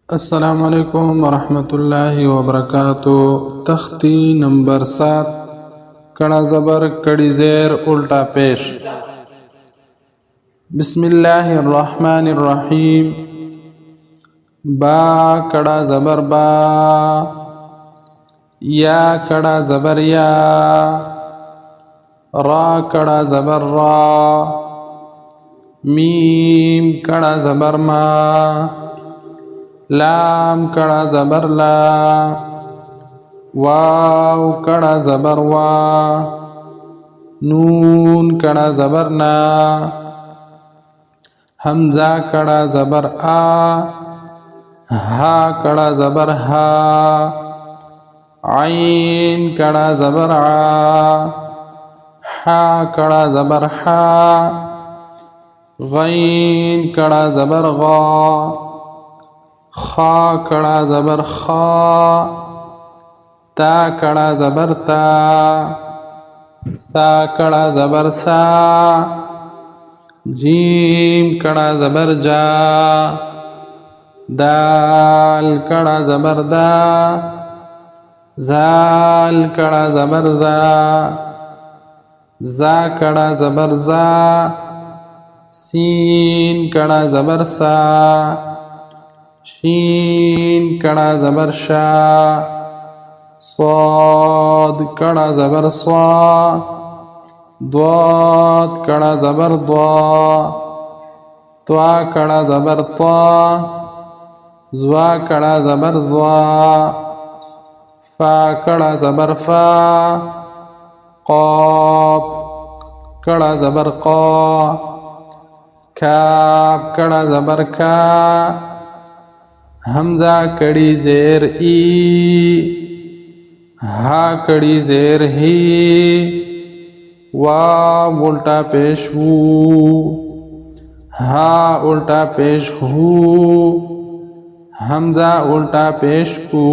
अस्सलामुअलैकुम वरहमतुल्लाहि वबरकातुहू। तख्ती नंबर 7, कड़ा ज़बर कड़ी ज़ेर उल्टा पेश। बिस्मिल्लाहिर्रहमानिर्रहीम। बा कड़ा ज़बर बा, या कड़ा ज़बर या, रा कड़ा ज़बर रा, मीम कड़ा ज़बर मा, लाम कड़ा ज़बर ला, वाव कड़ा ज़बर वा, नून कड़ा ज़बर ना, हमज़ा कड़ा ज़बर आ, हा कड़ा ज़बर हा, आइन कड़ा ज़बर आ, हा कड़ा ज़बर हा, गैन कड़ा ज़बर गा, खा कड़ा ज़बर खा, ता कड़ा ज़बर ता, सा कड़ा ज़बर सा, जीम कड़ा ज़बर जा, दाल कड़ा ज़बर दा, जाल कड़ा ज़बर जा, जा कड़ा ज़बर जा, सीन कड़ा ज़बर सा, शीन कड़ा ज़बर शा, स्वाद कड़ा ज़बर स्वा, द्वाद कड़ा ज़बर द्वा, त्वा कड़ा ज़बर त्वा, ज़्वा कड़ा ज़बर ज़्वा, फा कड़ा ज़बर फा, क़ाफ कड़ा ज़बर क़ा, काफ कड़ा ज़बर का, हमज़ा कड़ी ज़ेर ई, हा कड़ी ज़ेर ही, वाव उल्टा पेश वू, हा उल्टा पेश हू, हमज़ा उल्टा पेश कू।